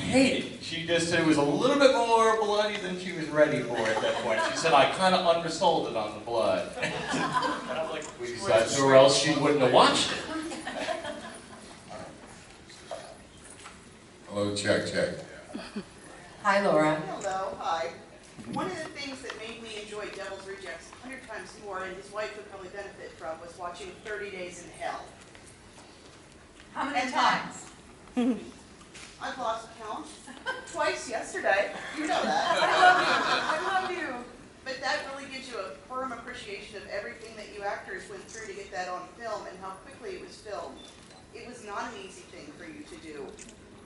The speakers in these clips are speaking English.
hate it. She just said it was a little bit more bloody than she was ready for at that point. She said, I kind of undersold it on the blood. And I was like, we decided, or else she wouldn't have watched it. Hello, check. Hi, Laura. Hello, hi. One of the things that made me enjoy Devil's Rejects 100 times more, and his wife would probably benefit from, was watching 30 Days in Hell. How many times? I've lost count. Twice yesterday. You know that. I love you. But that really gives you a firm appreciation of everything that you actors went through to get that on film and how quickly it was filmed. It was not an easy thing for you to do.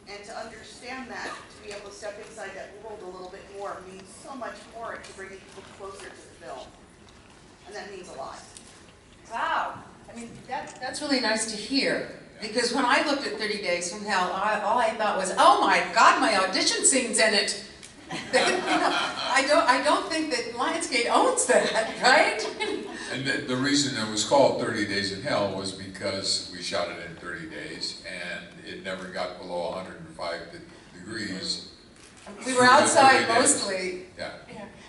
And to understand that, to be able to step inside that world a little bit more means so much more to bring people closer to the film. And that means a lot. Wow. I mean, that's really nice to hear. Because when I looked at 30 Days from Hell, all I thought was, oh my God, my audition scene's in it. I don't think that Lionsgate owns that, right? And the reason it was called 30 Days in Hell was because we shot it in 30 days and it never got below 105 degrees. We were outside mostly. Yeah.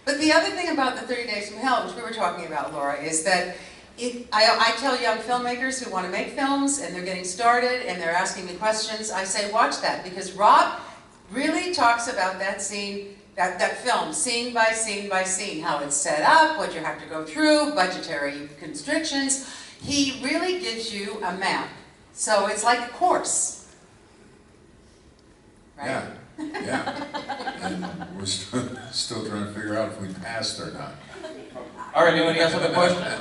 But the other thing about the 30 Days from Hell, which we were talking about, Laura, is that I tell young filmmakers who want to make films and they're getting started and they're asking me questions, I say watch that, because Rob really talks about that scene, that film, scene by scene by scene, how it's set up, what you have to go through, budgetary constrictions. He really gives you a map. So it's like a course. Right? Yeah. And we're still trying to figure out if we passed or not. All right, anybody else have a question?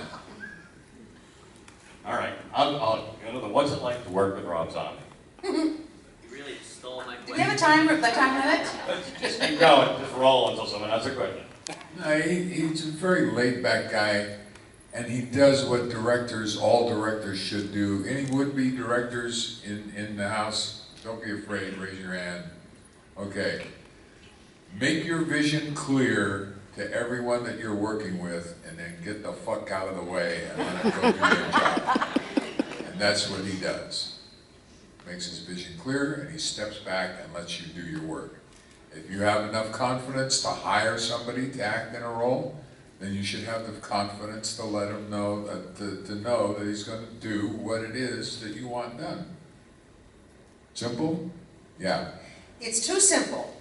All right, what's it like to work with Rob Zombie? You really stole my question. Do we have a time limit? Just keep going, just roll until someone has a question. No, he's a very laid-back guy, and he does what all directors should do. Any would-be directors in the house, don't be afraid, raise your hand. Okay. Make your vision clear to everyone that you're working with, and then get the fuck out of the way and let them go do their job. And that's what he does. Makes his vision clear, and he steps back and lets you do your work. If you have enough confidence to hire somebody to act in a role, then you should have the confidence to let him know to know that he's going to do what it is that you want done. Simple? Yeah. It's too simple.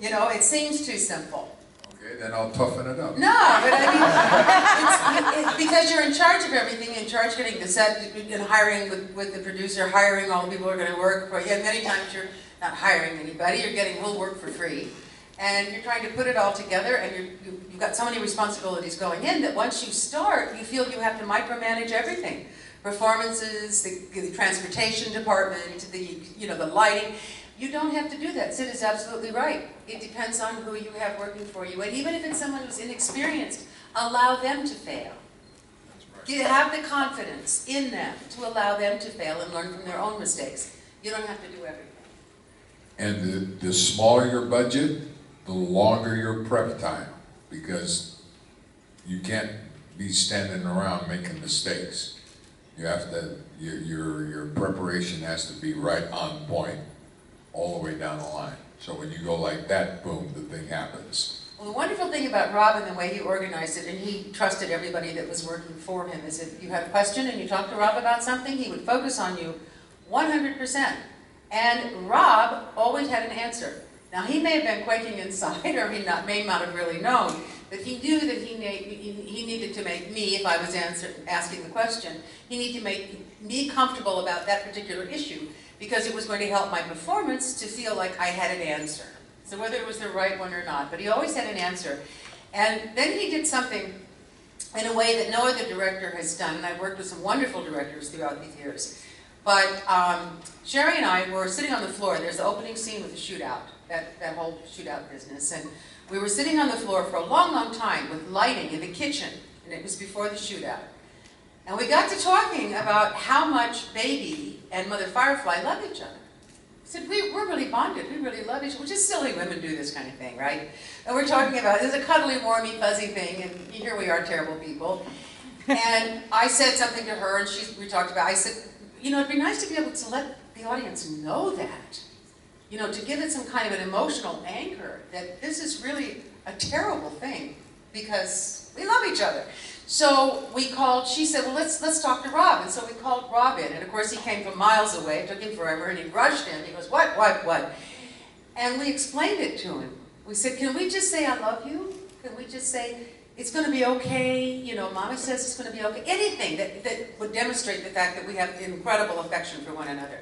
You know, it seems too simple. Okay, then I'll toughen it up. No, but I mean, it's because you're in charge of everything, in charge of getting the set, and hiring with the producer, hiring all the people who are going to work for you. And many times you're not hiring anybody, you're getting whole work for free. And you're trying to put it all together, and you've got so many responsibilities going in that once you start, you feel you have to micromanage everything. Performances, the transportation department, the lighting. You don't have to do that. Sid is absolutely right. It depends on who you have working for you. And even if it's someone who's inexperienced, allow them to fail. You have the confidence in them to allow them to fail and learn from their own mistakes. You don't have to do everything. And the smaller your budget, the longer your prep time, because you can't be standing around making mistakes. You have to, your preparation has to be right on point all the way down the line. So when you go like that, boom, the thing happens. Well, the wonderful thing about Rob and the way he organized it, and he trusted everybody that was working for him, is if you had a question and you talked to Rob about something, he would focus on you 100%. And Rob always had an answer. Now, he may have been quaking inside, or he may not have really known, but he knew that he needed to make me, if I was asking the question, he needed to make me comfortable about that particular issue, because it was going to help my performance to feel like I had an answer. So whether it was the right one or not, but he always had an answer. And then he did something in a way that no other director has done, and I've worked with some wonderful directors throughout these years. But Sherry and I were sitting on the floor. There's the opening scene with the shootout, that whole shootout business. And we were sitting on the floor for a long, long time with lighting in the kitchen, and it was before the shootout. And we got to talking about how much Baby and Mother Firefly love each other. I said, we're really bonded, we really love each other, which is silly, women do this kind of thing, right? And we're talking about, it's a cuddly, warmy, fuzzy thing, and here we are, terrible people. And I said something to her, and we talked about, I said, you know, it'd be nice to be able to let the audience know that. you know, to give it some kind of an emotional anchor that this is really a terrible thing because we love each other. So we called, she said, well, let's talk to Rob. And so we called Rob in. And of course he came from miles away. It took him forever. And he rushed in. He goes, what? And we explained it to him. We said, can we just say I love you? Can we just say it's going to be okay? You know, Mama says it's going to be okay. Anything that would demonstrate the fact that we have incredible affection for one another.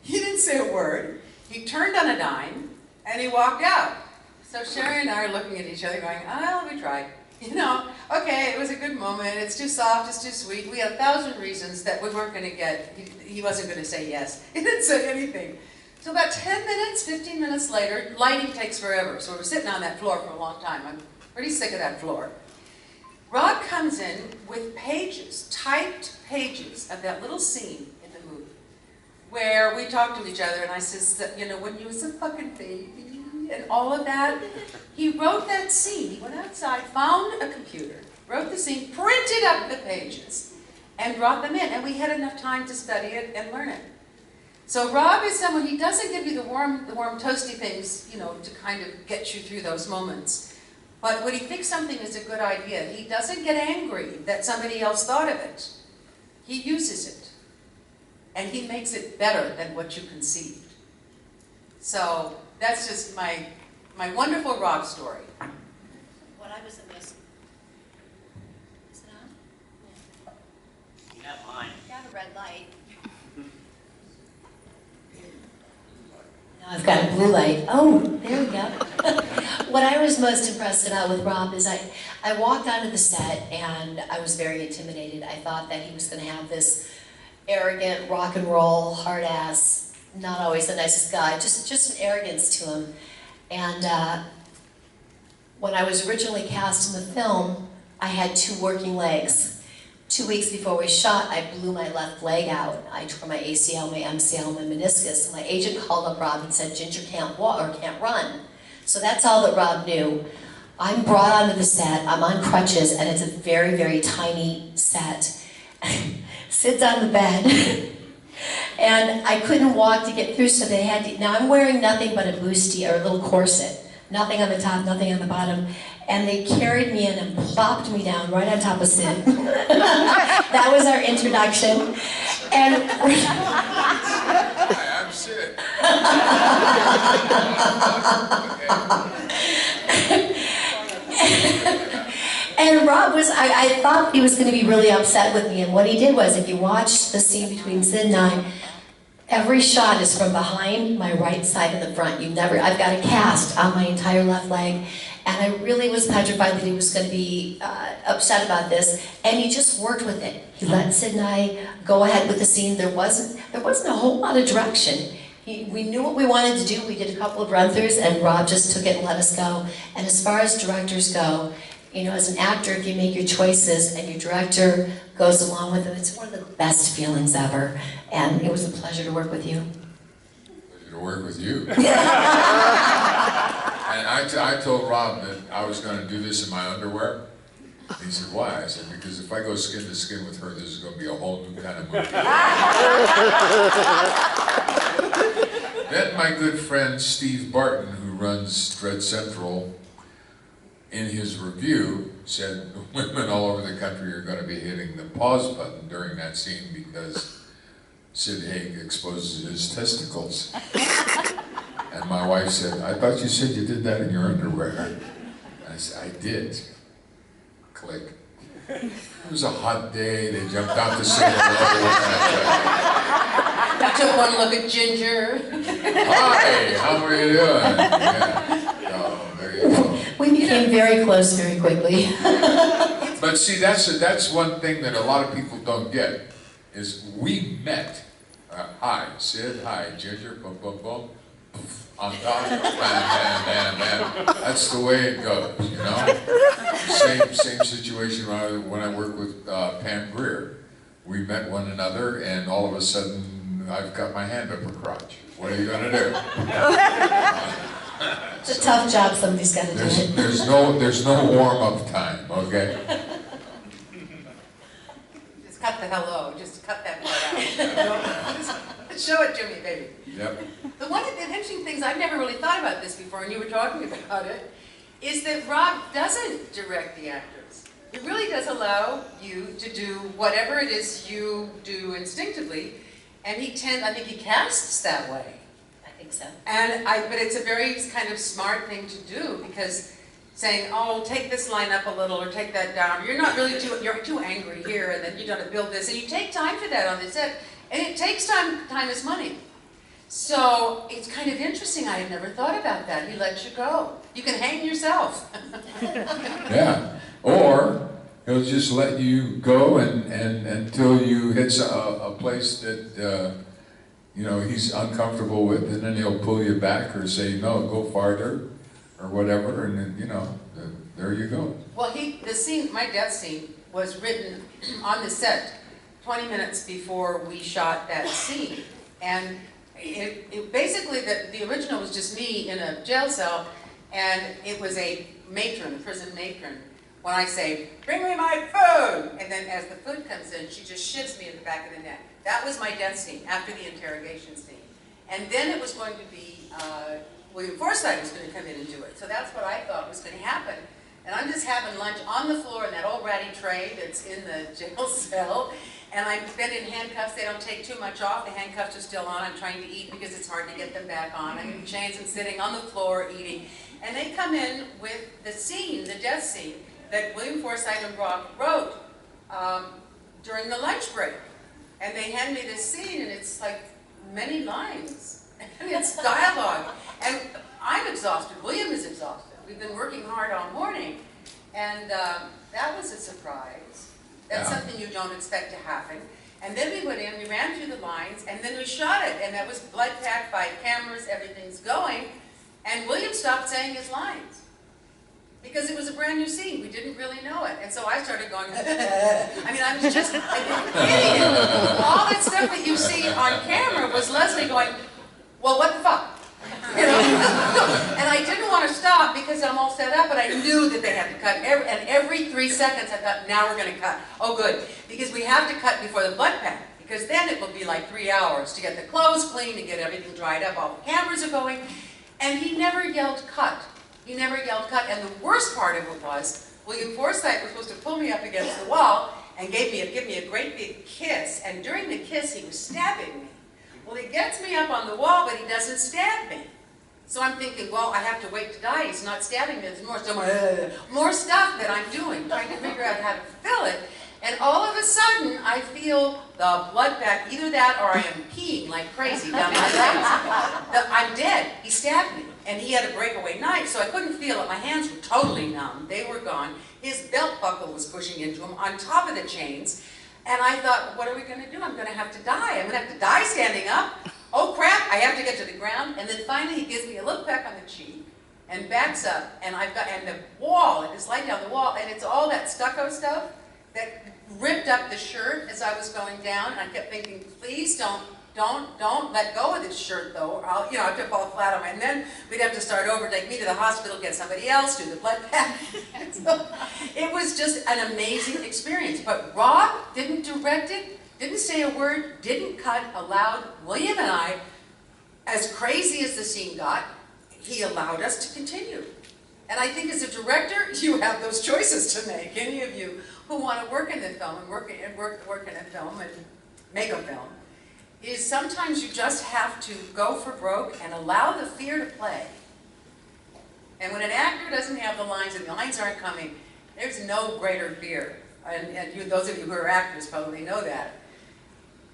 He didn't say a word. He turned on a dime and he walked out. So Sherry and I are looking at each other going, oh, we tried. You know, okay, it was a good moment. It's too soft, it's too sweet. We had 1,000 reasons that we weren't going to get, he wasn't going to say yes. He didn't say anything. So about 10 minutes, 15 minutes later, lighting takes forever. So we're sitting on that floor for a long time. I'm pretty sick of that floor. Rob comes in with pages, typed pages of that little scene in the movie where we talk to each other and I says, you know, when you was a fucking baby and all of that. He wrote that scene. He went outside, found a computer, wrote the scene, printed up the pages, and brought them in. And we had enough time to study it and learn it. So Rob is someone, he doesn't give you the warm, toasty things, you know, to kind of get you through those moments. But when he thinks something is a good idea, he doesn't get angry that somebody else thought of it. He uses it. And he makes it better than what you conceived. So that's just my wonderful Rob story. What I was the most... Is it on? You have mine. Got a red light. Now I've got a blue light. Oh, there we go. What I was most impressed about with Rob is I walked onto the set and I was very intimidated. I thought that he was going to have this arrogant, rock and roll, hard ass, not always the nicest guy, just an arrogance to him. And when I was originally cast in the film, I had 2 working legs. 2 weeks before we shot, I blew my left leg out. I tore my ACL, my MCL, my meniscus. And my agent called up Rob and said, Ginger can't walk or can't run. So that's all that Rob knew. I'm brought onto the set, I'm on crutches, and it's a very, very tiny set. Sit on the bed. And I couldn't walk to get through, so they had to, now I'm wearing nothing but a bustier, or a little corset. Nothing on the top, nothing on the bottom. And they carried me in and plopped me down right on top of Sid. That was our introduction. And Hi, I'm Sid. And Rob was, I thought he was going to be really upset with me, and what he did was, if you watch the scene between Sid and I, every shot is from behind my right side and the front. I've got a cast on my entire left leg, and I really was petrified that he was going to be upset about this, and he just worked with it. He let Sid and I go ahead with the scene. There wasn't a whole lot of direction. We knew what we wanted to do. We did a couple of run-throughs, and Rob just took it and let us go. And as far as directors go, you know, as an actor, if you make your choices and your director goes along with them, it's one of the best feelings ever. And it was a pleasure to work with you. Pleasure to work with you. And I told Rob that I was going to do this in my underwear. He said, why? I said, because if I go skin to skin with her, this is going to be a whole new kind of movie. Then my good friend Steve Barton, who runs Dread Central, in his review said women all over the country are going to be hitting the pause button during that scene because Sid Haig exposes his testicles. And my wife said, I thought you said you did that in your underwear. I said, I did. Click. It was a hot day, they jumped out to say hello. I took one look at Ginger. Hi, how are you doing? Yeah. Oh, there you go. We became very close very quickly. But see, that's one thing that a lot of people don't get, is we met. Hi, Sid, hi, Ginger, boom, boom, boom. On top, bam, bam, bam, bam. That's the way it goes, you know? Same situation when I worked with Pam Grier. We met one another, and all of a sudden, I've got my hand up her crotch. What are you going to do? It's a tough job, somebody's got to do it. There's no warm-up time, okay? Just cut the hello, just cut that part out. Just show it to me, baby. Yep. The interesting thing things, I've never really thought about this before, and you were talking about it, is that Rob doesn't direct the actors. He really does allow you to do whatever it is you do instinctively, and I think he casts that way. I think so. But it's a very kind of smart thing to do, because saying, oh, take this line up a little or take that down, you're too angry here, and then you got to build this, and you take time for that on the set, and it takes time. Time is money. So it's kind of interesting. I had never thought about that. He lets you go. You can hang yourself. Yeah, or he'll just let you go and until you hit a place that you know he's uncomfortable with, and then he'll pull you back or say no, go farther, or whatever, and then you know there you go. Well, my death scene was written on the set 20 minutes before we shot that scene, and it basically the original was just me in a jail cell, and it was a prison matron. When I say, bring me my food, and then as the food comes in, she just shivs me in the back of the neck. That was my death scene after the interrogation scene. And then it was going to be, William Forsythe was going to come in and do it. So that's what I thought was going to happen. And I'm just having lunch on the floor in that old ratty tray that's in the jail cell. And I've been in handcuffs. They don't take too much off. The handcuffs are still on. I'm trying to eat because it's hard to get them back on. I'm in chains and sitting on the floor eating. And they come in with the scene, the death scene, that William Forsythe and Rob wrote during the lunch break. And they hand me this scene, and it's like many lines. And it's dialogue. And I'm exhausted. William is exhausted. We've been working hard all morning. And that was a surprise. That's something you don't expect to happen. And then we went in, we ran through the lines, and then we shot it. And that was blood-packed, 5 cameras, everything's going. And William stopped saying his lines. Because it was a brand new scene. We didn't really know it. And so I started going, I mean, I was just an idiot. All that stuff that you see on camera was Leslie going, well, what the fuck? You know? And I didn't want to stop because I'm all set up, but I knew that they had to cut. And every 3 seconds I thought, now we're going to cut. Oh, good. Because we have to cut before the blood pack. Because then it will be like 3 hours to get the clothes clean, to get everything dried up. All the cameras are going. And he never yelled cut. He never yelled cut. And the worst part of it was, William Forsythe was supposed to pull me up against the wall and give me a great big kiss. And during the kiss, he was stabbing me. Well, he gets me up on the wall, but he doesn't stab me. So I'm thinking, well, I have to wait to die. He's not stabbing me. There's more stuff that I'm doing, trying to figure out how to fill it. And all of a sudden, I feel the blood back, either that or I am peeing like crazy down my legs. I'm dead. He stabbed me. And he had a breakaway knife, so I couldn't feel it. My hands were totally numb. They were gone. His belt buckle was pushing into him on top of the chains. And I thought, what are we going to do? I'm going to have to die. I'm going to have to die standing up. Oh, crap, I have to get to the ground. And then finally he gives me a little peck on the cheek and backs up. And the wall, and it's lying down the wall, and it's all that stucco stuff that ripped up the shirt as I was going down. And I kept thinking, please don't let go of this shirt, though, or I'll have to fall flat on my, and then we'd have to start over, take me to the hospital, get somebody else, do the blood pack. So it was just an amazing experience. But Rob didn't direct it, didn't say a word, didn't cut, allowed William and I, as crazy as the scene got, he allowed us to continue. And I think as a director, you have those choices to make. Any of you who want to work in the film and work in a film and make a film, is sometimes you just have to go for broke and allow the fear to play. And when an actor doesn't have the lines and the lines aren't coming, there's no greater fear. And those of you who are actors probably know that.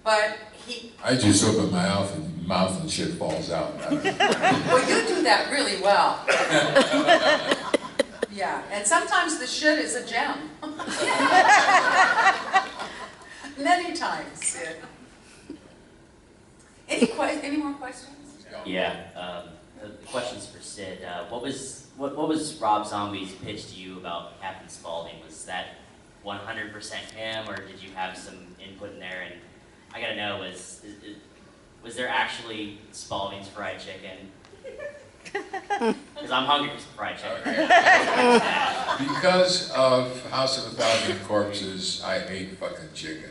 But I just open my mouth and shit falls out. Well, you do that really well. Yeah, and sometimes the shit is a gem. Many times. Any more questions? Yeah, the question's for Sid. What was Rob Zombie's pitch to you about Captain Spaulding? Was that 100% him, or did you have some input in there? And I gotta know, was there actually Spaulding's fried chicken? Because I'm hungry for some fried chicken. Because of House of a Thousand Corpses, I ate fucking chicken.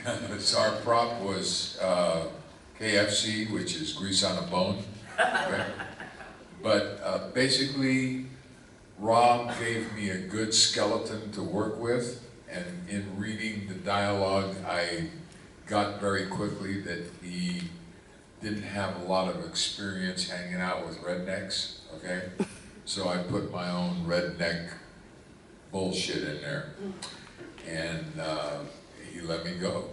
Because our prop was KFC, which is grease on a bone. Okay? But basically, Rob gave me a good skeleton to work with, and in reading the dialogue, I got very quickly that he didn't have a lot of experience hanging out with rednecks, okay? So I put my own redneck bullshit in there, and he let me go.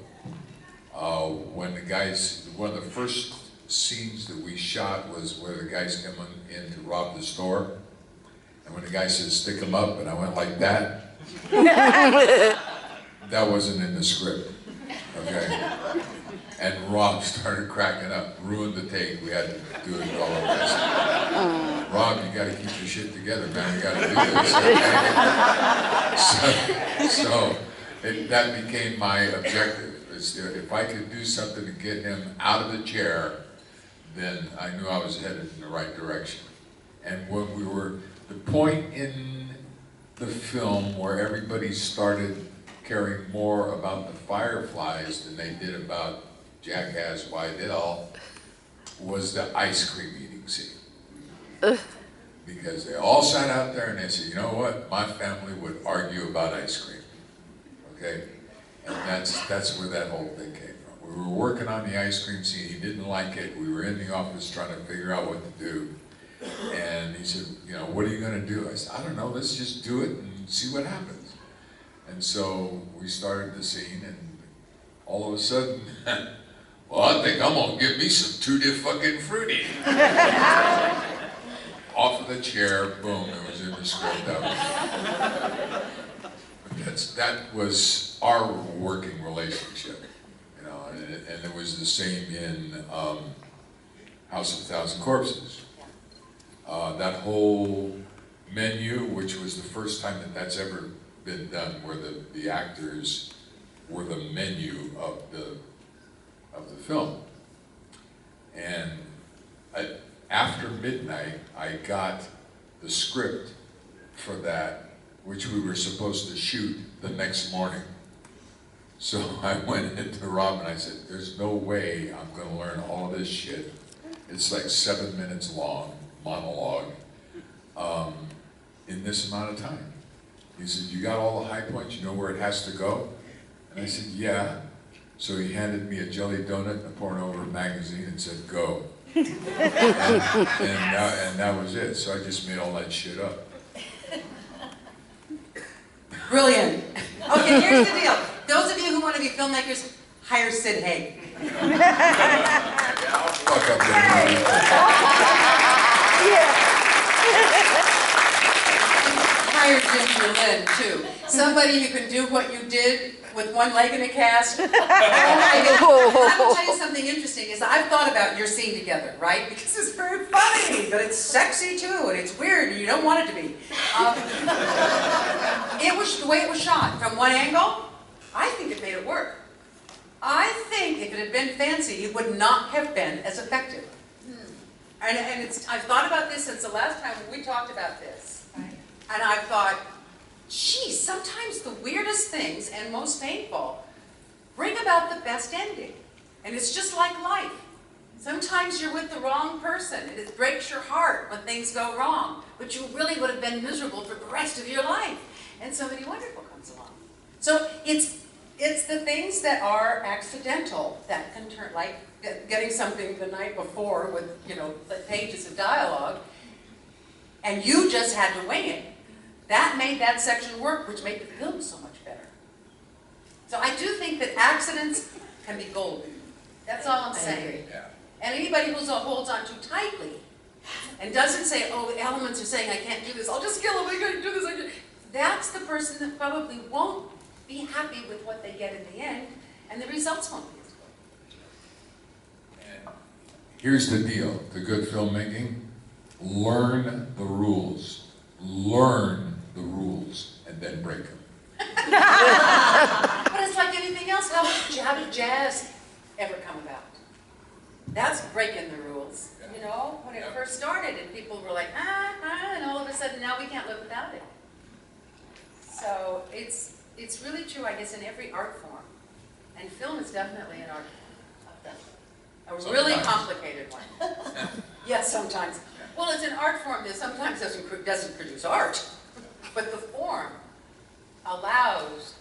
When the guys, one of the first scenes that we shot was where the guys come in to rob the store, and when the guy said, stick him up, and I went like that, that wasn't in the script, okay? And Rob started cracking up, ruined the take, we had to do it all over again. Rob, you gotta keep your shit together, man, you gotta do this, okay? So that became my objective. If I could do something to get him out of the chair, then I knew I was headed in the right direction. And when we were, the point in the film where everybody started caring more about the fireflies than they did about Jackass Why Dill was the ice cream eating scene. Because they all sat out there and they said, you know what, my family would argue about ice cream, okay? And that's where that whole thing came from. We were working on the ice cream scene, he didn't like it, we were in the office trying to figure out what to do. And he said, you know, what are you gonna do? I said, I don't know, let's just do it and see what happens. And so we started the scene, and all of a sudden, well, I think I'm gonna get me some Tutti fucking Frutti. Off of the chair, boom, it was in the script. That was our working relationship, you know, and it was the same in House of a Thousand Corpses. That whole menu, which was the first time that that's ever been done, where the actors were the menu of the film. And after midnight, I got the script for that, which we were supposed to shoot the next morning. So I went into Rob and I said, there's no way I'm gonna learn all this shit. It's like 7 minutes long, monologue, in this amount of time. He said, you got all the high points, you know where it has to go? And I said, yeah. So he handed me a jelly donut and a porno magazine and said, go. and that was it. So I just made all that shit up. Brilliant. Okay, here's the deal. Those of you who want to be filmmakers, hire Sid Haig. I'll fuck up that. Hire Ginger Lynn, too. Somebody who can do what you did with one leg in a cast. Oh my God. I will tell you something interesting, is I've thought about your scene together, right? Because it's very funny, but it's sexy too, and it's weird, and you don't want it to be. It was the way it was shot, from one angle, I think it made it work. I think if it had been fancy, it would not have been as effective. And I've thought about this since the last time we talked about this. Right. And I've thought, geez, sometimes the weirdest things and most painful bring about the best ending. And it's just like life. Sometimes you're with the wrong person, and it breaks your heart when things go wrong, but you really would have been miserable for the rest of your life. And somebody wonderful comes along. So it's the things that are accidental that can turn, like getting something the night before with, you know, pages of dialogue, and you just had to wing it. That made that section work, which made the film so much better. So I do think that accidents can be golden. That's all I'm saying. Yeah. And anybody who holds on too tightly and doesn't say, oh, the elements are saying I can't do this, I'll just kill him, I gotta do this, that's the person that probably won't be happy with what they get in the end, and the results won't be as good. And here's the deal, the good filmmaking, learn the rules. Learn the rules and then break them. But it's like anything else. How did jazz ever come about? That's breaking the rules. Yeah. You know, when it first started, and people were like, and all of a sudden now we can't live without it. So it's really true, I guess, in every art form, and film is definitely an art form. A really Sometimes. complicated one. Yes, sometimes. Well, it's an art form that sometimes doesn't produce art, but the form allows,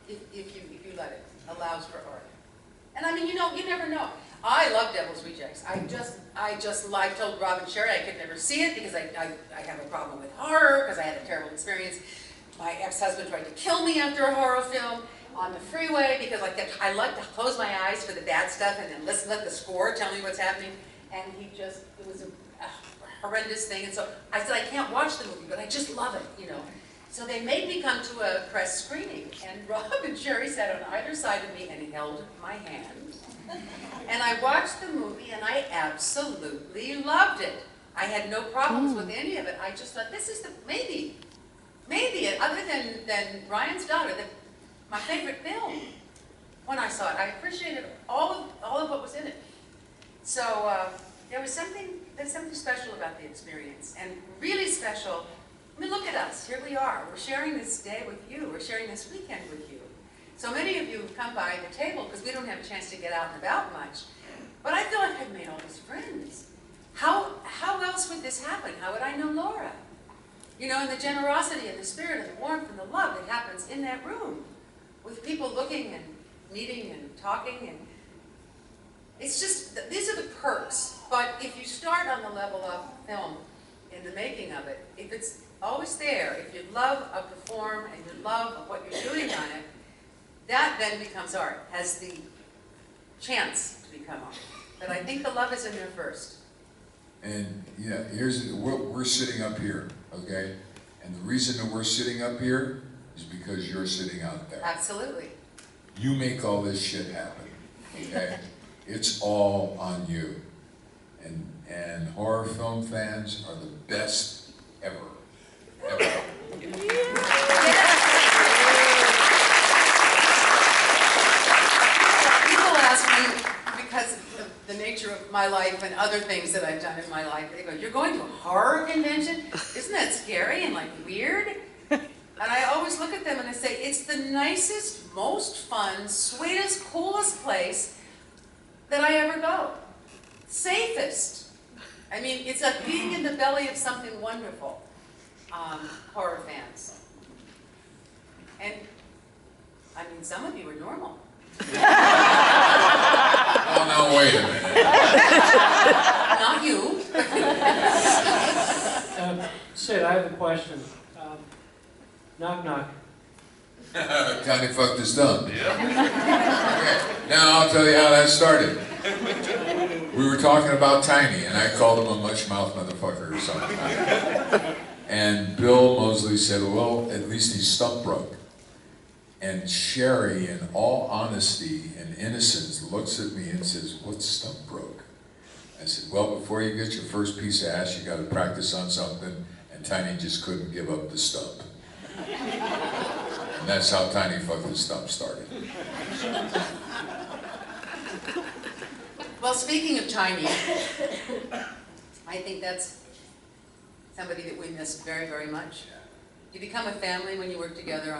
if you let it, allows for art. And I mean, you never know. I love Devil's Rejects. I told Rob and Sherry I could never see it because I have a problem with horror, because I had a terrible experience. My ex-husband tried to kill me after a horror film on the freeway because I like to close my eyes for the bad stuff and then let the score tell me what's happening. And it was a horrendous thing. And so I said, I can't watch the movie, but I just love it, So they made me come to a press screening, and Rob and Sherry sat on either side of me and held my hand. And I watched the movie, and I absolutely loved it. I had no problems with any of it. I just thought, this is maybe, other than Ryan's Daughter, my favorite film. When I saw it, I appreciated all of what was in it. So there's something special about the experience, and really special. I mean, look at us. Here we are. We're sharing this day with you. We're sharing this weekend with you. So many of you have come by the table because we don't have a chance to get out and about much. But I feel like I've made all these friends. How else would this happen? How would I know Laura? And the generosity and the spirit and the warmth and the love that happens in that room with people looking and meeting and talking. And it's just, these are the perks. But if you start on the level of film in the making of it, if it's always there, if you love of the form and you love of what you're doing on it, that then becomes art, has the chance to become art. But I think the love is in there first. And we're sitting up here, okay? And the reason that we're sitting up here is because you're sitting out there. Absolutely. You make all this shit happen, okay? It's all on you. And horror film fans are the best ever. Ever. People ask me, because of the nature of my life and other things that I've done in my life, they go, you're going to a horror convention? Isn't that scary and weird? And I always look at them and I say, it's the nicest, most fun, sweetest, coolest place that I ever go. Safest. I mean, it's like being in the belly of something wonderful, horror fans. And, I mean, some of you are normal. Oh, no, wait a minute. Not you. Sid, I have a question. Knock, knock. Tiny fuck this done. Yeah. Okay, now I'll tell you how that started. We were talking about Tiny, and I called him a much-mouthed motherfucker or something. And Bill Mosley said, well, at least he's stump broke. And Sherry, in all honesty and innocence, looks at me and says, what's stump broke? I said, well, before you get your first piece of ass, you got to practice on something, and Tiny just couldn't give up the stump. And that's how Tiny Fuck the Stump started. Well, speaking of Tiny, I think that's somebody that we miss very, very much. You become a family when you work together on